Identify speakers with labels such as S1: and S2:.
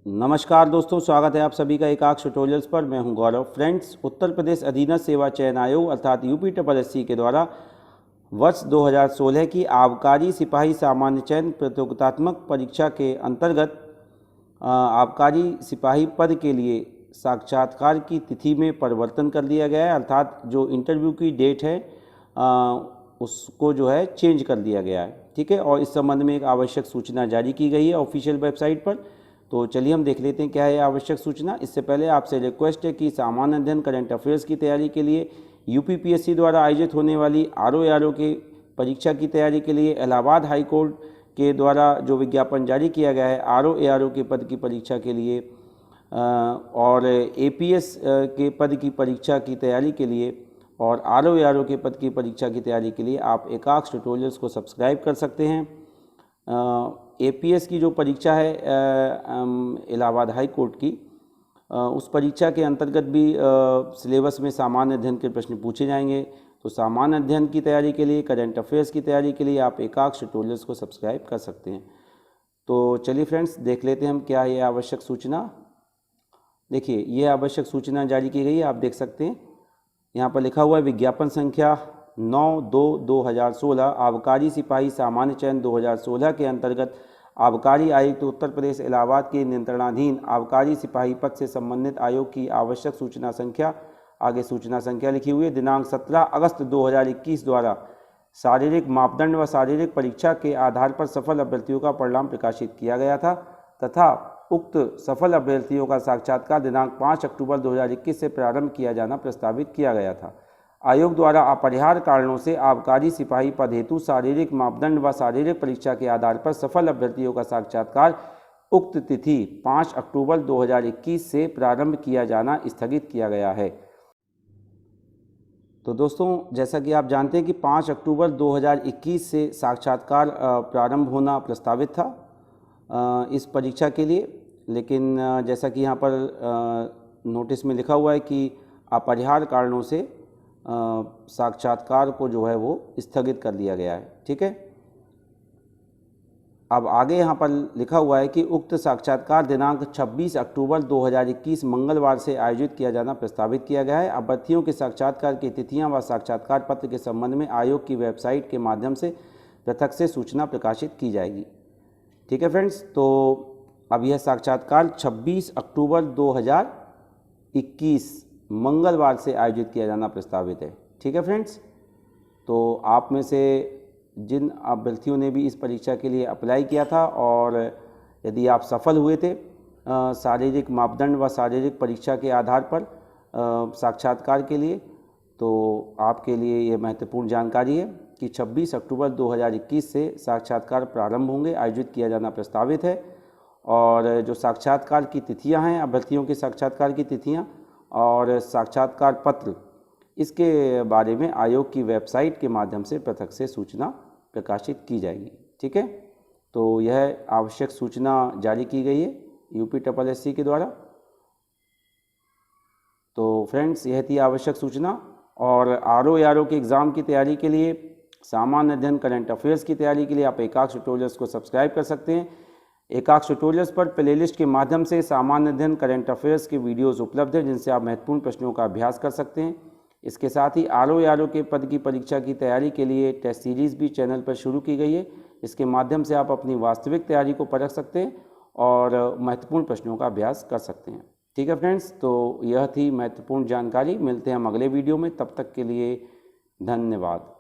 S1: नमस्कार दोस्तों, स्वागत है आप सभी का एकाक्ष ट्यूटोरियल्स पर। मैं हूं गौरव। फ्रेंड्स, उत्तर प्रदेश अधीनस्थ सेवा चयन आयोग अर्थात यूपीएससी के द्वारा वर्ष 2016 की आबकारी सिपाही सामान्य चयन प्रतियोगितात्मक परीक्षा के अंतर्गत आबकारी सिपाही पद के लिए साक्षात्कार की तिथि में परिवर्तन कर दिया गया है, अर्थात जो इंटरव्यू की डेट है उसको जो है चेंज कर दिया गया है। ठीक है, और इस संबंध में एक आवश्यक सूचना जारी की गई है ऑफिशियल वेबसाइट पर। तो चलिए हम देख लेते हैं क्या है आवश्यक सूचना। इससे पहले आपसे रिक्वेस्ट है कि सामान्य अध्ययन करंट अफेयर्स की तैयारी के लिए यूपीपीएससी द्वारा आयोजित होने वाली आरओ की परीक्षा की तैयारी के लिए इलाहाबाद हाई कोर्ट के द्वारा जो विज्ञापन जारी किया गया है आरओ के पद की परीक्षा के लिए और एपीएस के पद की परीक्षा की तैयारी के लिए और आरओ के पद की परीक्षा की तैयारी के लिए आप एकाक्ष ट्यूटोरियल्स को सब्सक्राइब कर सकते हैं। एपीएस की जो परीक्षा है इलाहाबाद हाई कोर्ट की, उस परीक्षा के अंतर्गत भी सिलेबस में सामान्य अध्ययन के प्रश्न पूछे जाएंगे। तो सामान्य अध्ययन की तैयारी के लिए, करंट अफेयर्स की तैयारी के लिए आप एकाक्ष ट्यूटोरियल्स को सब्सक्राइब कर सकते हैं। तो चलिए फ्रेंड्स, देख लेते हैं हम क्या है आवश्यक सूचना। देखिए, ये आवश्यक सूचना जारी की गई है, आप देख सकते हैं यहाँ पर लिखा हुआ है विज्ञापन संख्या 9/2/2016 आबकारी सिपाही सामान्य चयन 2016 के अंतर्गत आबकारी आयुक्त उत्तर प्रदेश इलाहाबाद के नियंत्रणाधीन आबकारी सिपाही पद से संबंधित आयोग की आवश्यक सूचना संख्या, आगे सूचना संख्या लिखी हुई है, दिनांक 17 अगस्त 2021 द्वारा शारीरिक मापदंड व शारीरिक परीक्षा के आधार पर सफल अभ्यर्थियों का परिणाम प्रकाशित किया गया था तथा उक्त सफल अभ्यर्थियों का साक्षात्कार दिनांक 5 अक्टूबर 2021 से प्रारंभ किया जाना प्रस्तावित किया गया था। आयोग द्वारा अपरिहार्य कारणों से आबकारी सिपाही पद हेतु शारीरिक मापदंड व शारीरिक परीक्षा के आधार पर सफल अभ्यर्थियों का साक्षात्कार उक्त तिथि 5 अक्टूबर 2021 से प्रारंभ किया जाना स्थगित किया गया है। तो दोस्तों, जैसा कि आप जानते हैं कि 5 अक्टूबर 2021 से साक्षात्कार प्रारंभ होना प्रस्तावित था इस परीक्षा के लिए, लेकिन जैसा कि यहाँ पर नोटिस में लिखा हुआ है कि अपरिहार्य कारणों से साक्षात्कार को जो है वो स्थगित कर दिया गया है। ठीक है, अब आगे यहाँ पर लिखा हुआ है कि उक्त साक्षात्कार दिनांक 26 अक्टूबर 2021 मंगलवार से आयोजित किया जाना प्रस्तावित किया गया है। अभ्यर्थियों के साक्षात्कार की तिथियां व साक्षात्कार पत्र के संबंध में आयोग की वेबसाइट के माध्यम से पृथक से सूचना प्रकाशित की जाएगी। ठीक है फ्रेंड्स, तो अब यह साक्षात्कार 26 अक्टूबर 2021 मंगलवार से आयोजित किया जाना प्रस्तावित है। ठीक है फ्रेंड्स, तो आप में से जिन अभ्यर्थियों ने भी इस परीक्षा के लिए अप्लाई किया था और यदि आप सफल हुए थे शारीरिक मापदंड व शारीरिक परीक्षा के आधार पर साक्षात्कार के लिए, तो आपके लिए ये महत्वपूर्ण जानकारी है कि 26 अक्टूबर 2021 से साक्षात्कार प्रारंभ होंगे, आयोजित किया जाना प्रस्तावित है। और जो साक्षात्कार की तिथियां हैं, अभ्यर्थियों के साक्षात्कार की तिथियां और साक्षात्कार पत्र, इसके बारे में आयोग की वेबसाइट के माध्यम से पृथक से सूचना प्रकाशित की जाएगी। ठीक है, तो यह आवश्यक सूचना जारी की गई है यूपीएससी के द्वारा। तो फ्रेंड्स, यह थी आवश्यक सूचना। और आरओ के एग्ज़ाम की तैयारी के लिए, सामान्य अध्ययन करंट अफेयर्स की तैयारी के लिए आप एकाक्ष ट्यूटोरियल्स को सब्सक्राइब कर सकते हैं। एकाक्ष ट्यूटोरियल्स पर प्लेलिस्ट के माध्यम से सामान्य अध्ययन करंट अफेयर्स के वीडियोस उपलब्ध हैं, जिनसे आप महत्वपूर्ण प्रश्नों का अभ्यास कर सकते हैं। इसके साथ ही आरओ के पद की परीक्षा की तैयारी के लिए टेस्ट सीरीज़ भी चैनल पर शुरू की गई है। इसके माध्यम से आप अपनी वास्तविक तैयारी को परख सकते हैं और महत्वपूर्ण प्रश्नों का अभ्यास कर सकते हैं। ठीक है फ्रेंड्स, तो यह थी महत्वपूर्ण जानकारी। मिलते हैं हम अगले वीडियो में, तब तक के लिए धन्यवाद।